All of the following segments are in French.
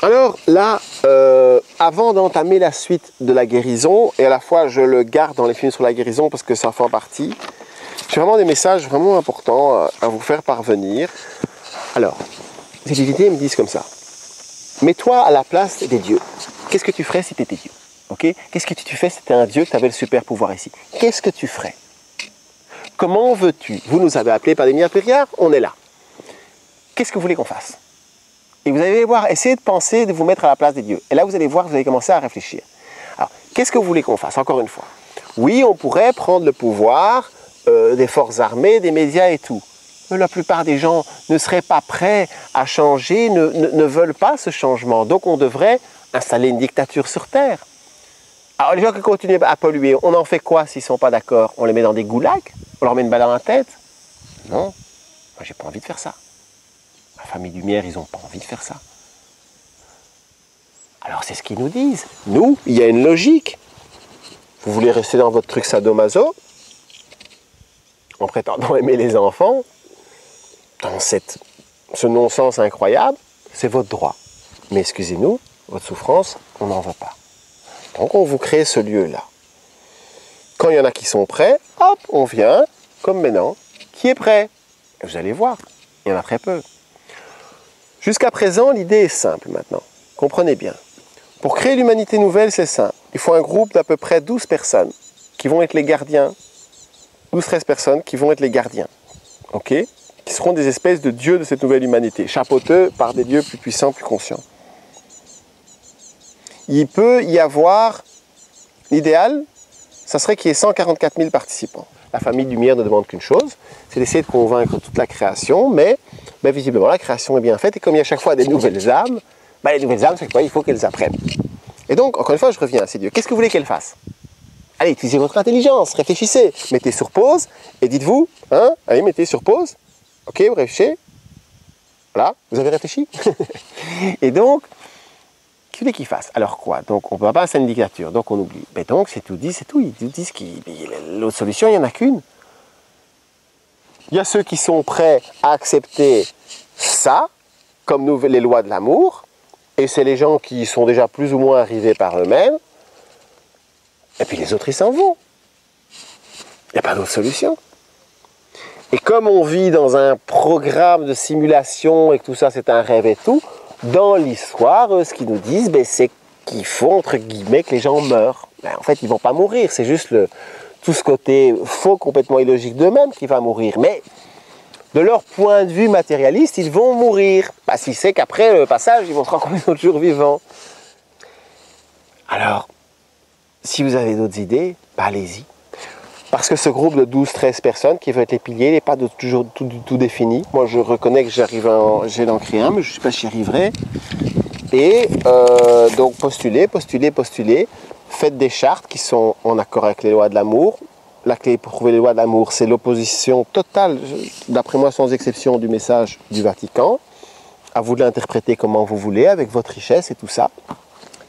Alors là, avant d'entamer la suite de la guérison, et à la fois je le garde dans les films sur la guérison parce que ça en fait partie, j'ai vraiment des messages vraiment importants à vous faire parvenir. Alors, ces divinités me disent comme ça. Mets-toi à la place des dieux. Qu'est-ce que tu ferais si tu étais Dieu? Okay? Qu'est-ce que tu fais si tu étais un Dieu, que tu avais le super pouvoir ici? Qu'est-ce que tu ferais? Comment veux-tu? Vous nous avez appelés par des milliards, on est là. Qu'est-ce que vous voulez qu'on fasse? Et vous allez voir, essayez de penser, de vous mettre à la place des dieux. Et là, vous allez voir, vous allez commencer à réfléchir. Alors, qu'est-ce que vous voulez qu'on fasse? Encore une fois. Oui, on pourrait prendre le pouvoir des forces armées, des médias et tout. Mais la plupart des gens ne seraient pas prêts à changer, ne veulent pas ce changement. Donc, on devrait installer une dictature sur Terre. Alors, les gens qui continuent à polluer, on en fait quoi s'ils ne sont pas d'accord? On les met dans des goulags? On leur met une balle dans la tête? Non, moi, j'ai pas envie de faire ça. La famille Lumière, ils n'ont pas envie de faire ça. Alors c'est ce qu'ils nous disent. Nous, il y a une logique. Vous voulez rester dans votre truc sadomaso, en prétendant aimer les enfants, dans ce non-sens incroyable, c'est votre droit. Mais excusez-nous, votre souffrance, on n'en veut pas. Donc on vous crée ce lieu-là. Quand il y en a qui sont prêts, hop, on vient, comme maintenant, qui est prêt? Et vous allez voir, il y en a très peu. Jusqu'à présent, l'idée est simple maintenant. Comprenez bien. Pour créer l'humanité nouvelle, c'est simple. Il faut un groupe d'à peu près 12 personnes qui vont être les gardiens. 12-13 personnes qui vont être les gardiens. OK? Qui seront des espèces de dieux de cette nouvelle humanité, chapeautés par des dieux plus puissants, plus conscients. Il peut y avoir, l'idéal, ça serait qu'il y ait 144 000 participants. La famille Lumière ne demande qu'une chose, c'est d'essayer de convaincre toute la création, mais visiblement la création est bien faite, et comme il y a chaque fois des nouvelles âmes, les nouvelles âmes, c'est quoi? Il faut qu'elles apprennent. Et donc, encore une fois, je reviens à ces dieux. Qu'est-ce que vous voulez qu'elles fassent? Allez, utilisez votre intelligence, réfléchissez, mettez sur pause, et dites-vous, allez, mettez sur pause, ok, vous réfléchissez, voilà, vous avez réfléchi. Et donc, qu'est-ce que vous voulez qu'ils fassent? Alors quoi? Donc, on ne peut pas passer à une dictature, donc on oublie. Mais donc, c'est tout dit, c'est tout. Ils disent que l'autre solution, il n'y en a qu'une. Il y a ceux qui sont prêts à accepter ça, comme les lois de l'amour, et c'est les gens qui sont déjà plus ou moins arrivés par eux-mêmes, et puis les autres, ils s'en vont. Il n'y a pas d'autre solution. Et comme on vit dans un programme de simulation, et que tout ça, c'est un rêve et tout, dans l'histoire, ce qu'ils nous disent, c'est qu'il faut, entre guillemets, que les gens meurent. En fait, ils ne vont pas mourir, c'est juste tout ce côté faux, complètement illogique d'eux-mêmes qui va mourir. Mais de leur point de vue matérialiste, ils vont mourir. Parce qu'ils savent qu'après le passage, ils vont se rencontrer toujours vivants. Alors, si vous avez d'autres idées, allez-y. Parce que ce groupe de 12-13 personnes qui veulent être les piliers, il n'est pas toujours tout défini. Moi, je reconnais que j'ai d'en créer un, mais je ne sais pas si j'y arriverai. Et donc, postulez. Faites des chartes qui sont en accord avec les lois de l'amour. La clé pour trouver les lois de l'amour, c'est l'opposition totale, d'après moi sans exception, du message du Vatican. À vous de l'interpréter comment vous voulez, avec votre richesse et tout ça.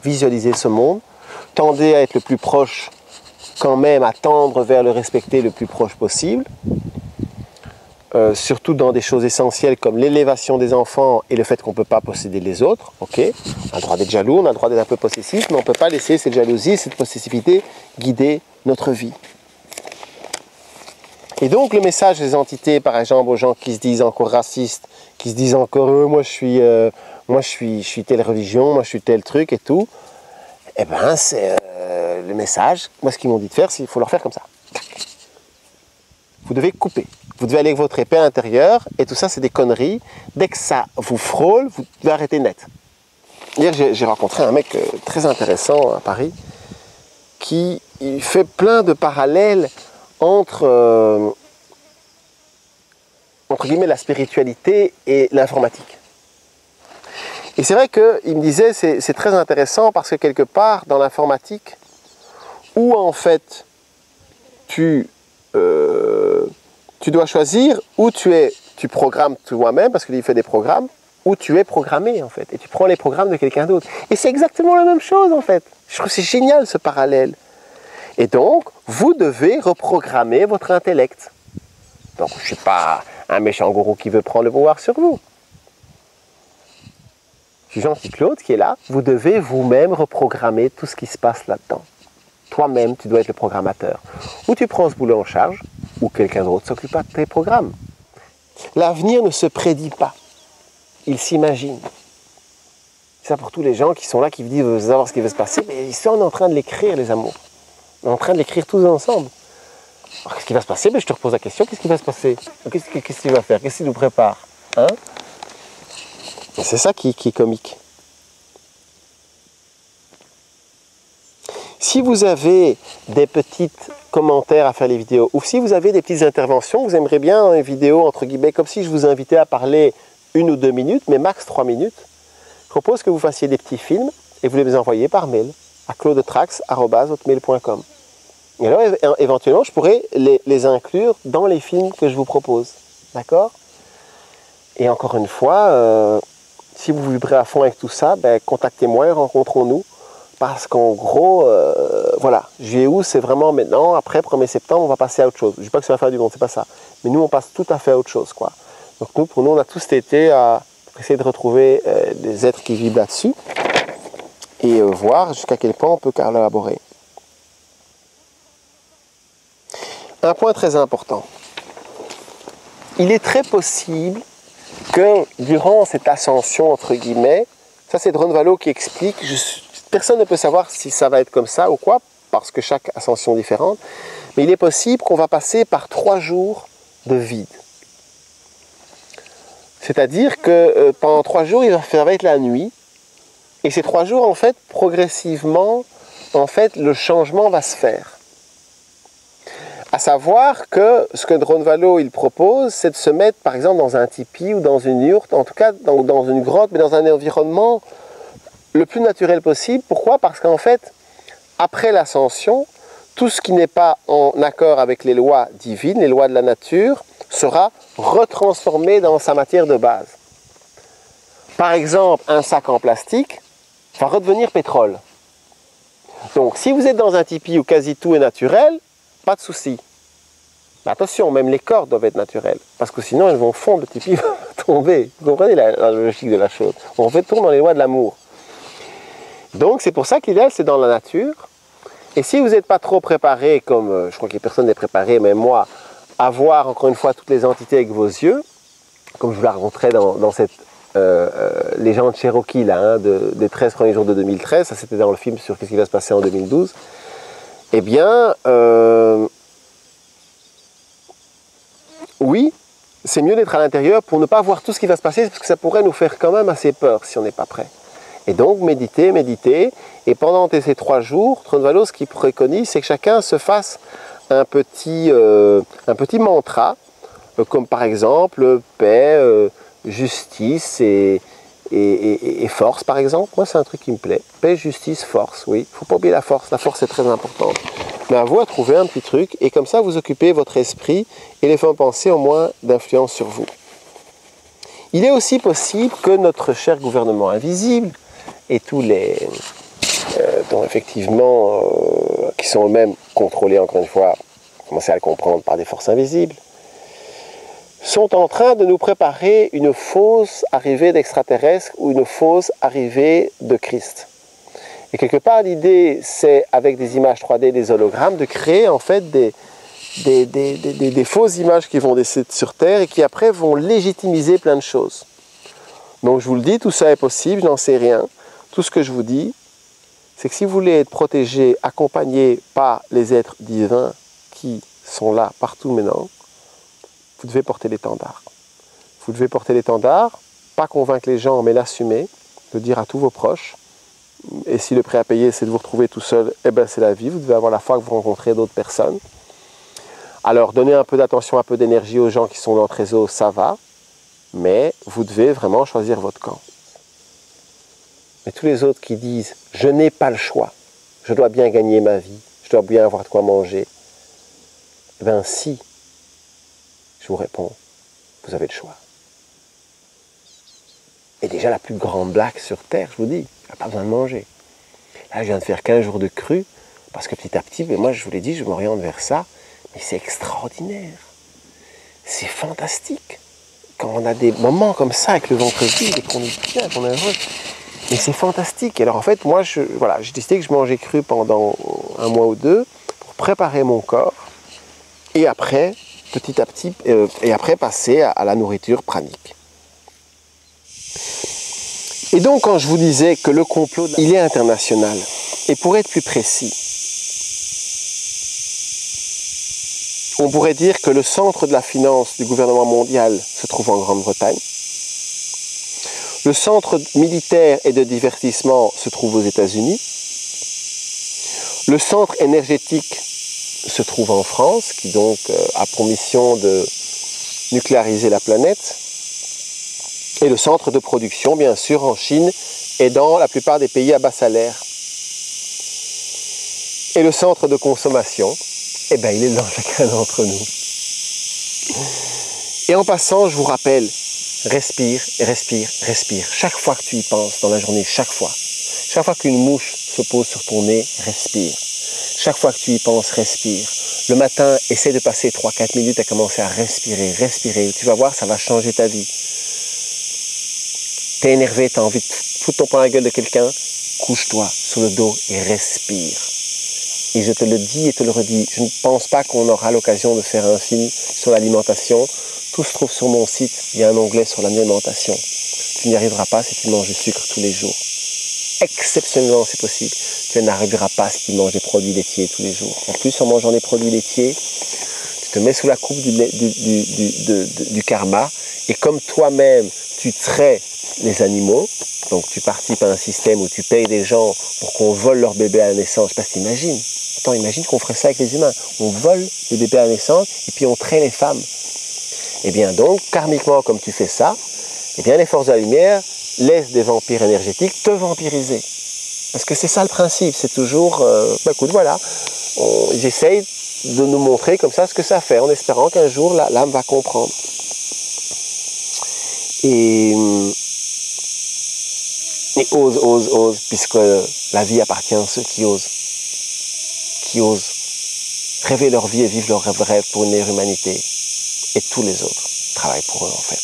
Visualisez ce monde. Tendez à être le plus proche, quand même, à tendre vers le respecter le plus proche possible. Surtout dans des choses essentielles comme l'élévation des enfants et le fait qu'on ne peut pas posséder les autres. Okay. On a le droit d'être jaloux, on a le droit d'être un peu possessif, mais on ne peut pas laisser cette jalousie, cette possessivité guider notre vie. Et donc le message des entités, par exemple, aux gens qui se disent encore racistes, qui se disent encore moi je suis telle religion, moi je suis tel truc et tout, eh ben c'est le message, moi ce qu'ils m'ont dit de faire, c'est qu'il faut leur faire comme ça. Vous devez couper. Vous devez aller avec votre épée à l'intérieur, et tout ça c'est des conneries. Dès que ça vous frôle, vous devez arrêter net. Hier j'ai rencontré un mec très intéressant à Paris, qui fait plein de parallèles entre guillemets la spiritualité et l'informatique. Et c'est vrai qu'il me disait, c'est très intéressant parce que quelque part dans l'informatique, où en fait tu dois choisir où tu programmes toi-même, parce qu'il fait des programmes, où tu es programmé en fait, et tu prends les programmes de quelqu'un d'autre. Et c'est exactement la même chose en fait. Je trouve que c'est génial ce parallèle. Et donc, vous devez reprogrammer votre intellect. Donc, je ne suis pas un méchant gourou qui veut prendre le pouvoir sur vous. je suis Jean-Claude qui est là, vous devez vous-même reprogrammer tout ce qui se passe là-dedans. Toi-même, tu dois être le programmateur. Ou tu prends ce boulot en charge, ou quelqu'un d'autre s'occupe de tes programmes. L'avenir ne se prédit pas, il s'imagine. C'est ça pour tous les gens qui sont là, qui disent veulent savoir ce qui va se passer, mais ils sont en train de l'écrire, les amours. On est en train de l'écrire tous ensemble. Alors, qu'est-ce qui va se passer? Je te repose la question, qu'est-ce qui va se passer? Qu'est-ce que tu vas faire? Qu'est-ce qui nous prépare? Hein? C'est ça qui est comique. Si vous avez des petits commentaires à faire les vidéos, ou si vous avez des petites interventions, vous aimeriez bien une vidéo, entre guillemets, comme si je vous invitais à parler 1 ou 2 minutes, mais max 3 minutes, je propose que vous fassiez des petits films et vous les envoyez par mail à claudetrax@hotmail.com. Et alors, éventuellement, je pourrais les inclure dans les films que je vous propose. D'accord? Et encore une fois, si vous vibrez à fond avec tout ça, contactez-moi et rencontrons-nous. Parce qu'en gros, voilà, juillet-août, c'est vraiment maintenant. Après, 1er septembre, on va passer à autre chose. Je ne dis pas que c'est la fin du monde, c'est pas ça. Mais nous, on passe tout à fait à autre chose, quoi. Donc pour nous, on a tous cet été à essayer de retrouver des êtres qui vivent là-dessus et voir jusqu'à quel point on peut collaborer. Un point très important. Il est très possible que durant cette ascension, entre guillemets, ça c'est Drone Valo qui explique, personne ne peut savoir si ça va être comme ça ou quoi, parce que chaque ascension est différente, mais il est possible qu'on va passer par 3 jours de vide. C'est-à-dire que pendant 3 jours, ça va être la nuit, et ces 3 jours, en fait, progressivement, en fait, le changement va se faire. À savoir que ce que Drone Valo il propose, c'est de se mettre par exemple dans un tipi ou dans une yourte, en tout cas dans une grotte, mais dans un environnement le plus naturel possible. Pourquoi? Parce qu'en fait, après l'ascension, tout ce qui n'est pas en accord avec les lois divines, les lois de la nature, sera retransformé dans sa matière de base. Par exemple, un sac en plastique va redevenir pétrole. Donc si vous êtes dans un tipi où quasi tout est naturel, pas de souci. Mais attention, même les cordes doivent être naturelles, parce que sinon elles vont fondre, le tipi va tomber. Vous comprenez la logique de la chose? On retourne dans les lois de l'amour. Donc c'est pour ça que l'idéal c'est dans la nature. Et si vous n'êtes pas trop préparé, comme je crois que personne n'est préparé, même moi, à voir encore une fois toutes les entités avec vos yeux, comme je vous la raconterai dans cette légende Cherokee là, des 13 premiers jours de 2013, ça c'était dans le film sur qu'est-ce qui va se passer en 2012, eh bien, oui, c'est mieux d'être à l'intérieur pour ne pas voir tout ce qui va se passer, parce que ça pourrait nous faire quand même assez peur si on n'est pas prêt. Et donc, méditez, et pendant ces 3 jours, Drone Valo, ce qu'il préconise, c'est que chacun se fasse un petit mantra, comme par exemple paix, justice et force, par exemple. Moi, c'est un truc qui me plaît. Paix, justice, force, oui. Il ne faut pas oublier la force est très importante. Mais à vous à trouver un petit truc, et comme ça, vous occupez votre esprit et les faire penser au moins d'influence sur vous. Il est aussi possible que notre cher gouvernement invisible et tous les dont effectivement qui sont eux-mêmes contrôlés, encore une fois, commencez à le comprendre, par des forces invisibles, sont en train de nous préparer une fausse arrivée d'extraterrestres ou une fausse arrivée de Christ. Et quelque part, l'idée, c'est, avec des images 3D, des hologrammes, de créer en fait des fausses images qui vont descendre sur Terre et qui après vont légitimiser plein de choses. Donc je vous le dis, tout ça est possible, je n'en sais rien. Tout ce que je vous dis, c'est que si vous voulez être protégé, accompagné par les êtres divins qui sont là partout maintenant, vous devez porter l'étendard. Vous devez porter l'étendard, pas convaincre les gens, mais l'assumer, le dire à tous vos proches. Et si le prêt à payer, c'est de vous retrouver tout seul, eh bien c'est la vie, vous devez avoir la foi que vous rencontrez d'autres personnes. Alors, donnez un peu d'attention, un peu d'énergie aux gens qui sont dans le réseau, ça va, mais vous devez vraiment choisir votre camp. Mais tous les autres qui disent « je n'ai pas le choix, je dois bien gagner ma vie, je dois bien avoir de quoi manger », eh bien si, je vous réponds, vous avez le choix. Et déjà la plus grande blague sur Terre, je vous dis, il n'y a pas besoin de manger. Là, je viens de faire 15 jours de cru, parce que petit à petit, mais moi je vous l'ai dit, je m'oriente vers ça, mais c'est extraordinaire. C'est fantastique. Quand on a des moments comme ça avec le ventre vide et qu'on est bien, qu'on est heureux, Mais c'est fantastique. Alors en fait, moi, voilà, j'ai décidé que je mangeais cru pendant 1 mois ou 2 pour préparer mon corps. Et après, petit à petit, passer à la nourriture pranique. Et donc, quand je vous disais que le complot, il est international, et pour être plus précis, on pourrait dire que le centre de la finance du gouvernement mondial se trouve en Grande-Bretagne. Le centre militaire et de divertissement se trouve aux États-Unis. Le centre énergétique se trouve en France, qui donc a pour mission de nucléariser la planète. Et le centre de production, bien sûr, en Chine et dans la plupart des pays à bas salaire. Et le centre de consommation, eh bien, il est dans chacun d'entre nous. Et en passant, je vous rappelle, respire, respire, respire. Chaque fois que tu y penses dans la journée, chaque fois. Chaque fois qu'une mouche se pose sur ton nez, respire. Chaque fois que tu y penses, respire. Le matin, essaie de passer 3-4 minutes à commencer à respirer, respirer. Tu vas voir, ça va changer ta vie. T'es énervé, t'as envie de foutre ton poing à la gueule de quelqu'un, couche-toi sur le dos et respire. Et je te le dis et te le redis, je ne pense pas qu'on aura l'occasion de faire un film sur l'alimentation. Tout se trouve sur mon site, il y a un onglet sur l'alimentation. Tu n'y arriveras pas si tu manges du sucre tous les jours. Exceptionnellement, c'est possible. Tu n'arriveras pas si tu manges des produits laitiers tous les jours. En plus, en mangeant des produits laitiers, tu te mets sous la coupe du karma. Et comme toi-même, tu traites les animaux, donc tu participes à un système où tu payes des gens pour qu'on vole leur bébé à la naissance. Je ne sais pas si tu imagines. Attends, imagine qu'on ferait ça avec les humains. On vole les bébés à la naissance et puis on traite les femmes. Et bien donc, karmiquement, comme tu fais ça, eh bien les forces de la lumière laissent des vampires énergétiques te vampiriser. Parce que c'est ça le principe, c'est toujours, écoute, voilà, ils essayent de nous montrer comme ça ce que ça fait, en espérant qu'un jour l'âme va comprendre. Et ose, puisque la vie appartient à ceux qui osent rêver leur vie et vivre leur rêve pour une meilleure humanité. Et tous les autres travaillent pour eux en fait.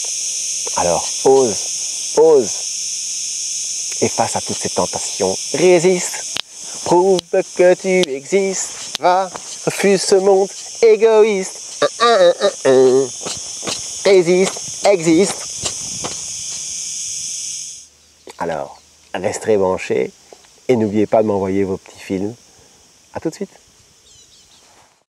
Alors, ose. Et face à toutes ces tentations, résiste. Prouve que tu existes. Va, refuse ce monde égoïste. Résiste, existe. Alors, restez branchés et n'oubliez pas de m'envoyer vos petits films. À tout de suite.